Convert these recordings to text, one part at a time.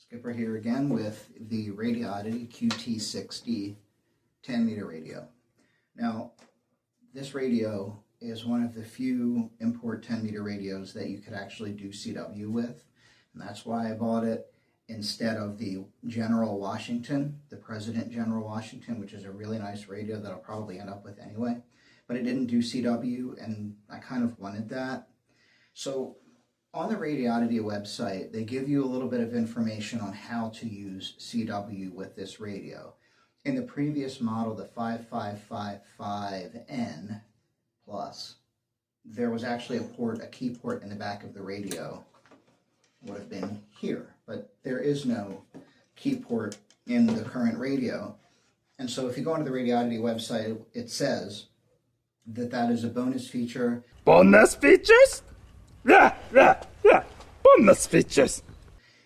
Skipper here again with the Radioditty QT60 10-meter radio. Now, this radio is one of the few import 10-meter radios that you could actually do CW with, and that's why I bought it instead of the General Washington, the President General Washington, which is a really nice radio that I'll probably end up with anyway. But it didn't do CW, and I kind of wanted that. So on the Radioditty website, they give you a little bit of information on how to use CW with this radio. In the previous model, the 5555n Plus, there was actually a key port in the back of the radio. Would have been here, but there is no key port in the current radio. And so if you go onto the Radioditty website, it says that that is a bonus feature. Bonus features? Yeah. Bonus features.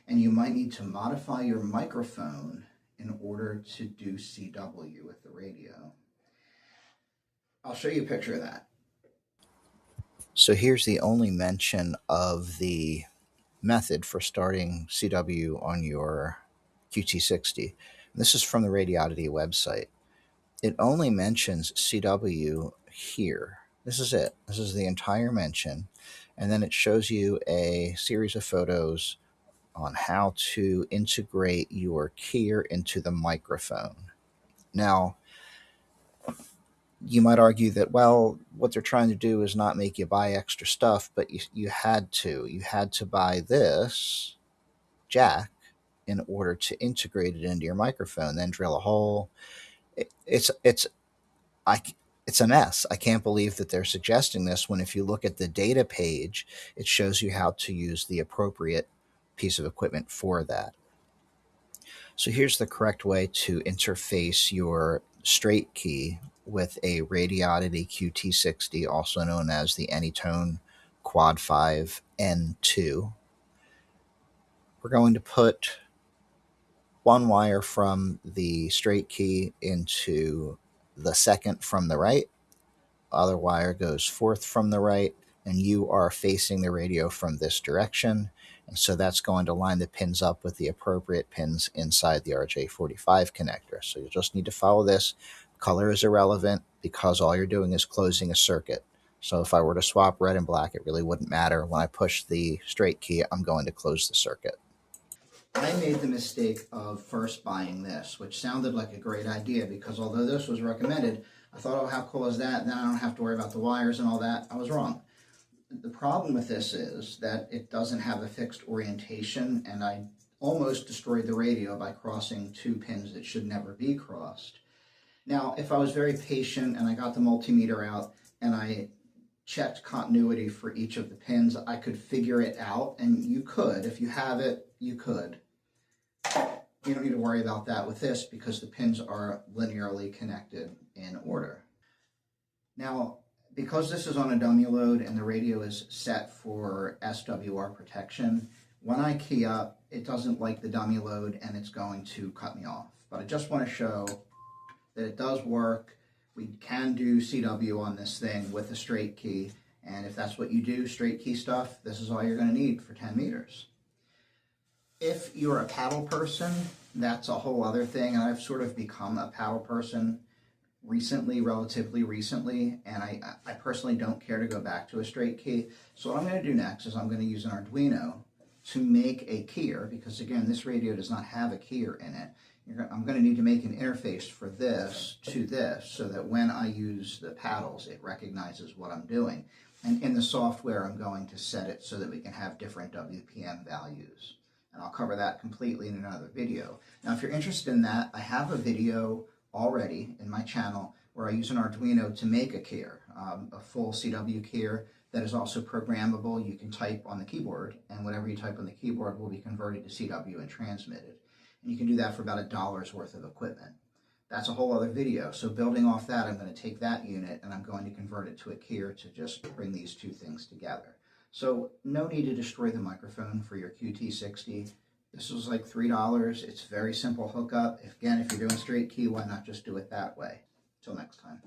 And you might need to modify your microphone in order to do CW with the radio. I'll show you a picture of that. So here's the only mention of the method for starting CW on your QT60. This is from the Radioditty website. It only mentions CW here. This is it. This is the entire mention. And then it shows you a series of photos on how to integrate your keyer into the microphone. Now, you might argue that, well, what they're trying to do is not make you buy extra stuff, but you had to. You had to buy this jack in order to integrate it into your microphone, then drill a hole. It's a mess. I can't believe that they're suggesting this when if you look at the data page, it shows you how to use the appropriate piece of equipment for that. So here's the correct way to interface your straight key with a Radioditty QT60, also known as the Anytone 555n. We're going to put one wire from the straight key into the second from the right. Other wire goes forth from the right, and you are facing the radio from this direction. And so that's going to line the pins up with the appropriate pins inside the RJ45 connector. So you just need to follow this. Color is irrelevant because all you're doing is closing a circuit. So if I were to swap red and black, it really wouldn't matter. When I push the straight key, I'm going to close the circuit. I made the mistake of first buying this, which sounded like a great idea because although this was recommended, I thought, oh, how cool is that? Then I don't have to worry about the wires and all that. I was wrong. The problem with this is that it doesn't have a fixed orientation, and I almost destroyed the radio by crossing two pins that should never be crossed. Now, if I was very patient and I got the multimeter out and I checked continuity for each of the pins, I could figure it out, and you could. If you have it, you could. You don't need to worry about that with this because the pins are linearly connected in order. Now, because this is on a dummy load and the radio is set for SWR protection, when I key up, it doesn't like the dummy load and it's going to cut me off. But I just want to show that it does work. We can do CW on this thing with a straight key, and if that's what you do, straight key stuff, this is all you're going to need for 10 meters. If you're a paddle person, that's a whole other thing, and I've sort of become a paddle person relatively recently, and I personally don't care to go back to a straight key. So what I'm going to do next is I'm going to use an Arduino to make a keyer, because again, this radio does not have a keyer in it. I'm going to need to make an interface for this to this so that when I use the paddles, it recognizes what I'm doing. And in the software, I'm going to set it so that we can have different WPM values. And I'll cover that completely in another video. Now, if you're interested in that, I have a video already in my channel where I use an Arduino to make a keyer, a full CW keyer that is also programmable. You can type on the keyboard, and whatever you type on the keyboard will be converted to CW and transmitted. And you can do that for about $1 worth of equipment. That's a whole other video. So building off that, I'm going to take that unit and I'm going to convert it to a keyer to just bring these two things together. So no need to destroy the microphone for your QT60. This was like $3. It's very simple hookup. If you're doing straight key, why not just do it that way? Till next time.